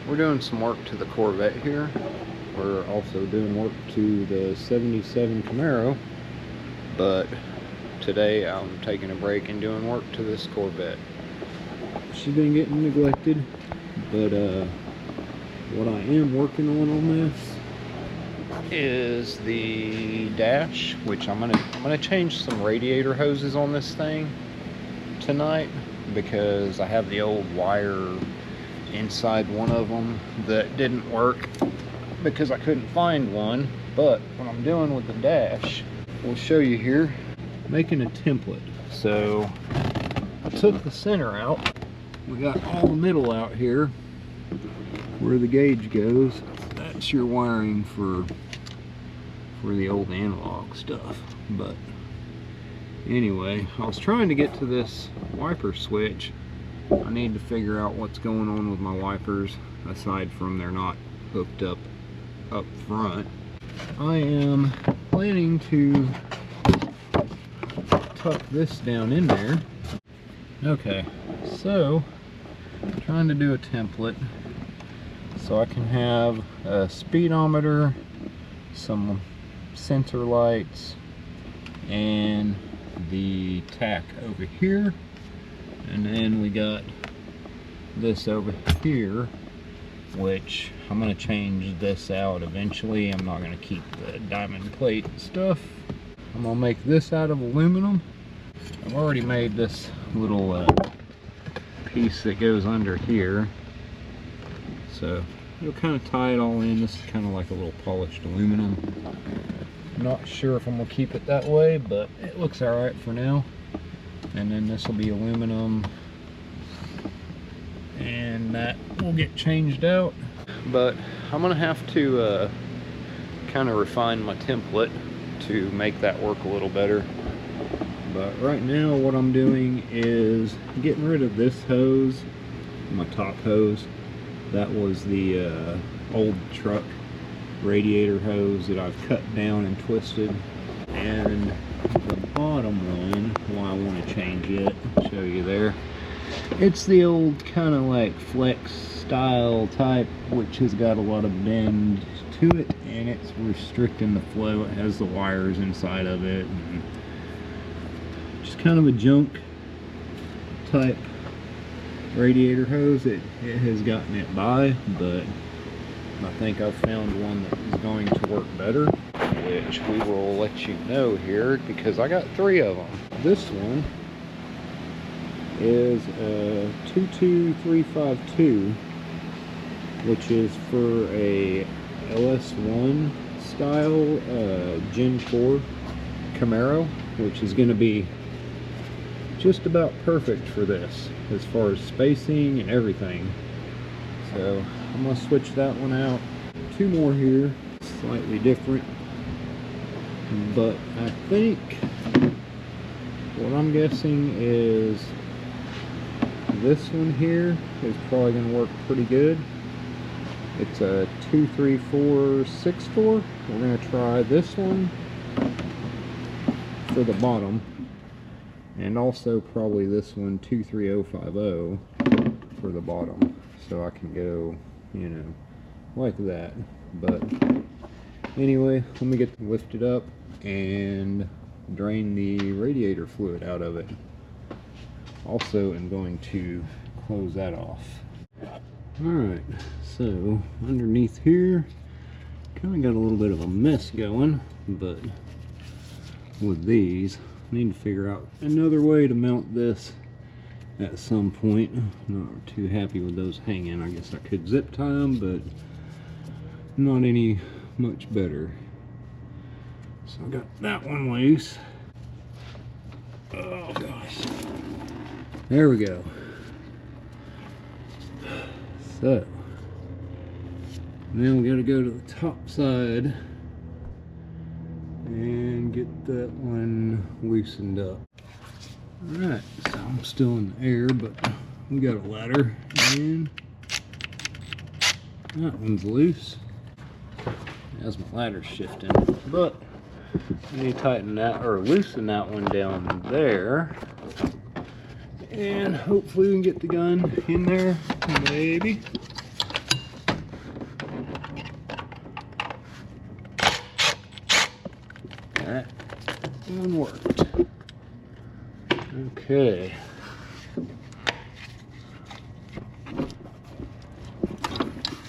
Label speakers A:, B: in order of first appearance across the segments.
A: We're doing some work to the Corvette here. We're also doing work to the 77 Camaro, but today I'm taking a break and doing work to this Corvette. She's been getting neglected, but what I am working on this is the dash, which I'm gonna change some radiator hoses on this thing tonight, because I have the old wire inside one of them that didn't work because I couldn't find one. But what I'm doing with the dash, we'll show you here, making a template. So I took the center out, we got all the middle out here where the gauge goes. That's your wiring for the old analog stuff. But anyway, I was trying to get to this wiper switch. I need to figure out what's going on with my wipers, aside from they're not hooked up front. I am planning to tuck this down in there. Okay, so I'm trying to do a template so I can have a speedometer, some sensor lights, and the tack over here. And then we got this over here, which I'm going to change this out eventually. I'm not going to keep the diamond plate and stuff. I'm going to make this out of aluminum. I've already made this little piece that goes under here, so it'll kind of tie it all in. This is kind of like a little polished aluminum. Not sure if I'm going to keep it that way, but it looks alright for now. And then this will be aluminum, and that will get changed out. But I'm gonna have to kind of refine my template to make that work a little better. But right now what I'm doing is getting rid of this hose, my top hose. That was the old truck radiator hose that I've cut down and twisted. And the bottom one, why I want to change it, I'll show you there. It's the old kind of like flex style type, which has got a lot of bend to it, and it's restricting the flow. It has the wires inside of it, and just kind of a junk type radiator hose. It has gotten it by, but I think I've found one that is going to work better, which we will let you know here, because I got 3 of them. This one is a 22352, which is for a LS1 style Gen 4 Camaro, which is going to be just about perfect for this as far as spacing and everything. So I'm going to switch that one out. 2 more here, slightly different. But I think what I'm guessing is this one here is probably going to work pretty good. It's a 23464. We're going to try this one for the bottom, and also probably this one 23050 for the bottom, so I can go, you know, like that. But anyway, let me get lifted up and drain the radiator fluid out of it. Also, I'm going to close that off. Alright, so underneath here, kind of got a little bit of a mess going, but with these, I need to figure out another way to mount this at some point. Not too happy with those hanging. I guess I could zip tie them, but not any much better. So I got that one loose. Oh gosh. There we go. So now we got to go to the top side and get that one loosened up. Alright, so I'm still in the air, but we got a ladder, and that one's loose as my ladder's shifting. But I need to tighten that, or loosen that one down there, and hopefully we can get the gun in there, maybe. that one worked. Okay.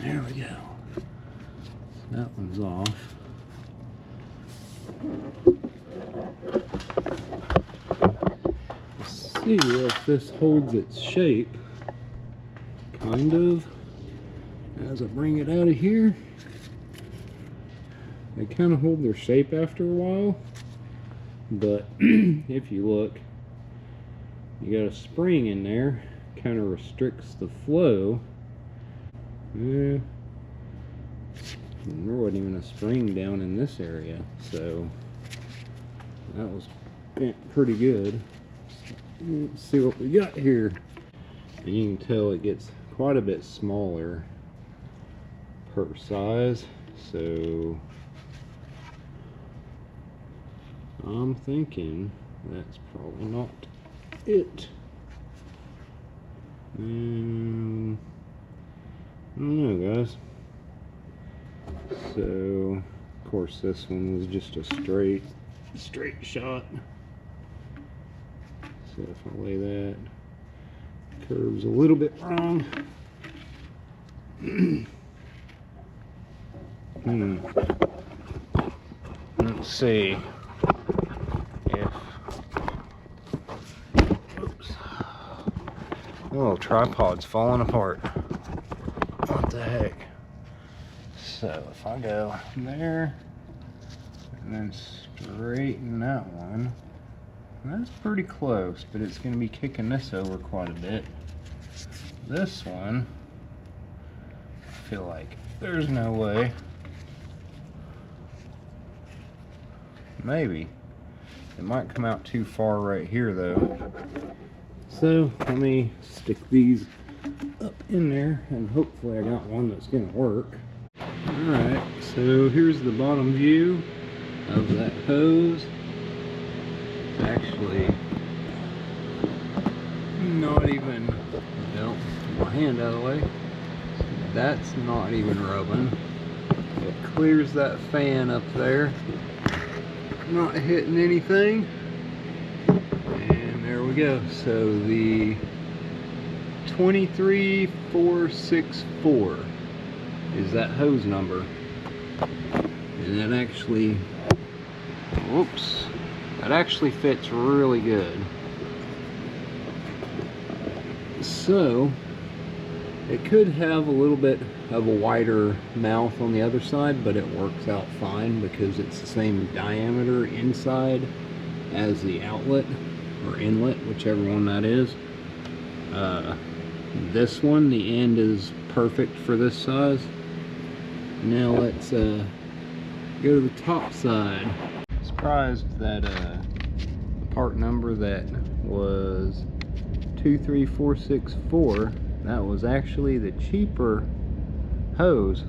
A: There we go. So that one's off. Let's see if this holds its shape. Kind of. As I bring it out of here, they kind of hold their shape after a while, but if you look, you got a spring in there, kind of restricts the flow. Yeah, there wasn't even a spring down in this area, so that was bent pretty good. Let's see what we got here. And you can tell it gets quite a bit smaller per size, so I'm thinking that's probably not it. I don't know, guys. So of course this one was just a straight shot, so if I lay that, curves a little bit wrong. Let's see if, oops, the little tripod's falling apart. What the heck? So if I go there and then straighten that one, that's pretty close, but it's going to be kicking this over quite a bit. This one, I feel like there's no way. Maybe. It might come out too far right here though. So let me stick these up in there and hopefully I got one that's gonna work. Alright, so here's the bottom view of that hose. It's actually not even, well, my hand out of the way. That's not even rubbing. It clears that fan up there. Not hitting anything. And there we go. So the 23464 is that hose number. And that actually, whoops, that actually fits really good. So it could have a little bit of a wider mouth on the other side, but it works out fine because it's the same diameter inside as the outlet or inlet, whichever one that is. This one, the end is perfect for this size. Now let's go to the top side. Surprised that the part number that was 23464, that was actually the cheaper hose,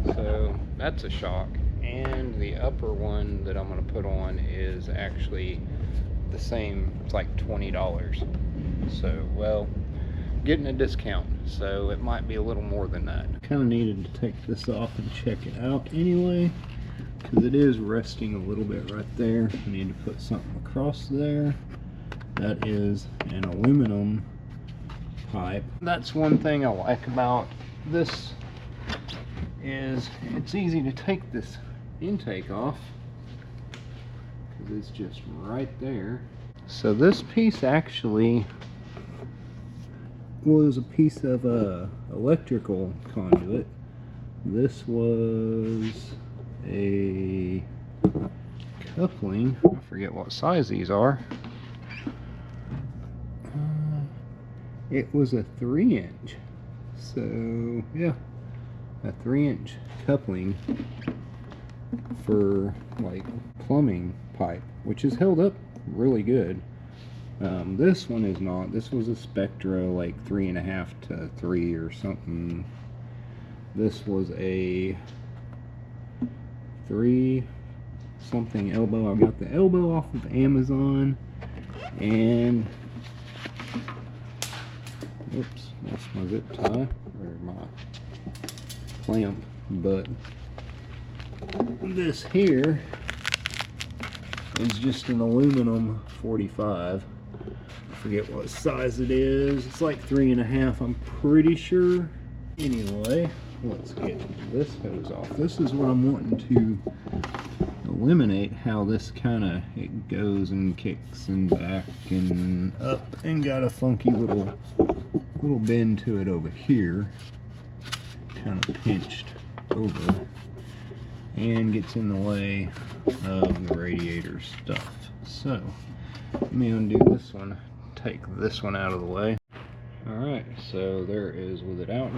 A: so that's a shock. And the upper one that I'm going to put on is actually the same. It's like $20, so, well, getting a discount, so it might be a little more than that. Kind of needed to take this off and check it out anyway, because it is resting a little bit right there. I need to put something across there. That is an aluminum pipe. That's one thing I like about this, is it's easy to take this intake off because it's just right there. So this piece actually was a piece of electrical conduit. This was a coupling. I forget what size these are. It was a 3-inch, so yeah, a 3-inch coupling for like plumbing pipe, which is held up really good. This one is not. This was a Spectra, like 3.5 to 3 or something. This was a 3 something elbow. I got the elbow off of Amazon, and oops, that's my zip tie, or my clamp. But this here is just an aluminum 45. I forget what size it is. It's like 3.5, I'm pretty sure. Anyway, let's get this hose off. This is what I'm wanting to eliminate, how this kind of, it goes and kicks and back and up and got a funky little bend to it over here, kind of pinched over and gets in the way of the radiator stuff. So let me undo this one, take this one out of the way. Alright, so there is with it out.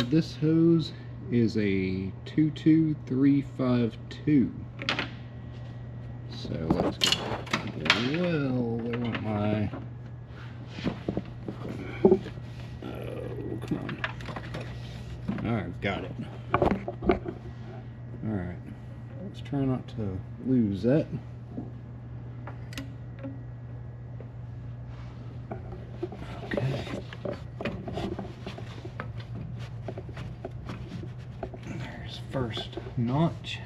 A: This hose is a 22352. So let's go. Well, there went my. Oh, come on. Alright, got it. Alright, let's try not to lose that. Okay. There's first notch.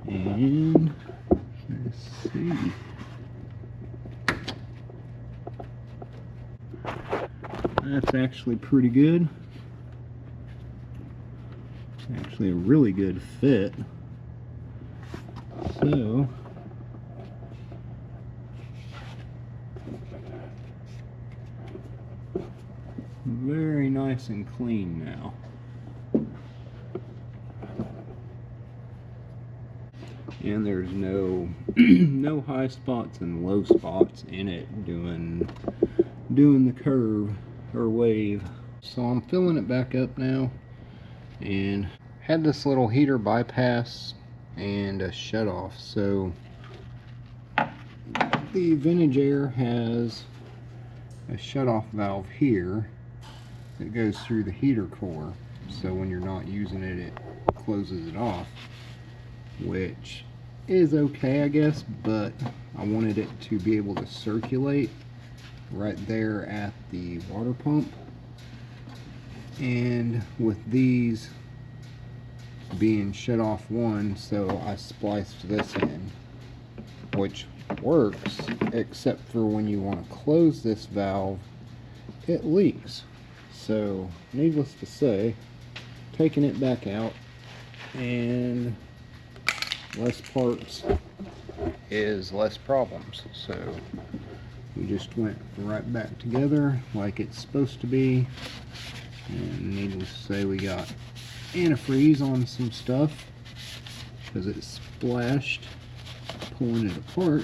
A: And let's see. That's actually pretty good. Actually a really good fit. So very nice and clean now. And there's no no high spots and low spots in it doing the curve or wave. So I'm filling it back up now, and had this little heater bypass and a shut off. So the vintage air has a shut off valve here that goes through the heater core, so when you're not using it, it closes it off, which is okay, I guess, but I wanted it to be able to circulate right there at the water pump. And with these being shut off one, so I spliced this in, which works, except for when you want to close this valve, it leaks. So needless to say, taking it back out, and less parts is less problems. So we just went right back together like it's supposed to be. And needless to say, we got antifreeze on some stuff because it splashed pulling it apart.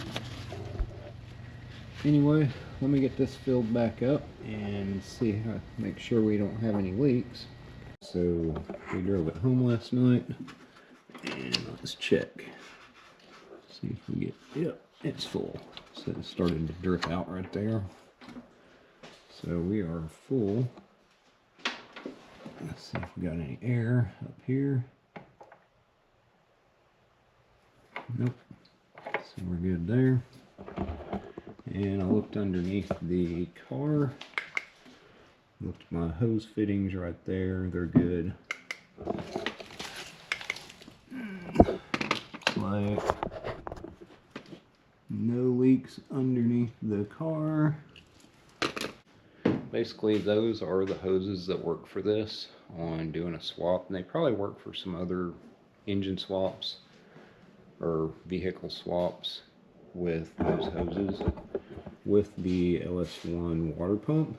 A: Anyway, let me get this filled back up and see how, make sure we don't have any leaks. So we drove it home last night, and let's check. See if we get, yep, it's full. So it started to drip out right there. So we are full. Let's see if we got any air up here. Nope. So we're good there. And I looked underneath the car. Looked at my hose fittings right there. They're good. Like no leaks underneath the car. Basically, those are the hoses that work for this on doing a swap, and they probably work for some other engine swaps or vehicle swaps with those hoses with the LS1 water pump.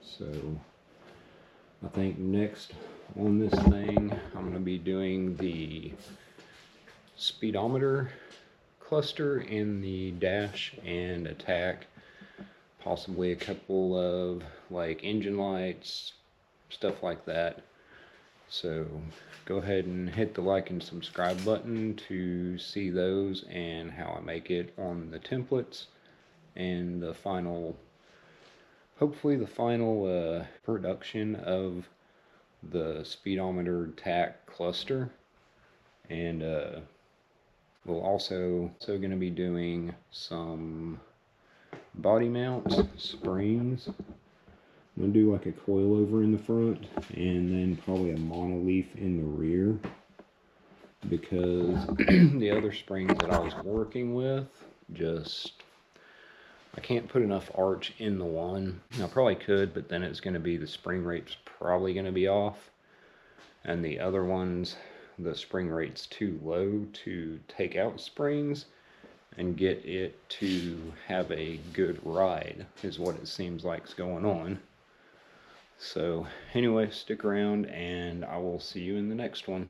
A: So I think next on this thing, I'm going to be doing the speedometer cluster in the dash and attack. Possibly a couple of like engine lights, stuff like that. So go ahead and hit the like and subscribe button to see those and how I make it on the templates and the final, hopefully the final production of the speedometer tack cluster. And we'll also going to be doing some body mounts, springs. I'm going to do like a coilover in the front and then probably a monoleaf in the rear. because the other springs that I was working with just, I can't put enough arch in the one. I probably could, but then it's going to be, the spring rate's probably going to be off, and the other ones, the spring rate's too low to take out springs and get it to have a good ride, is what it seems like is going on. So anyway, stick around and I will see you in the next one.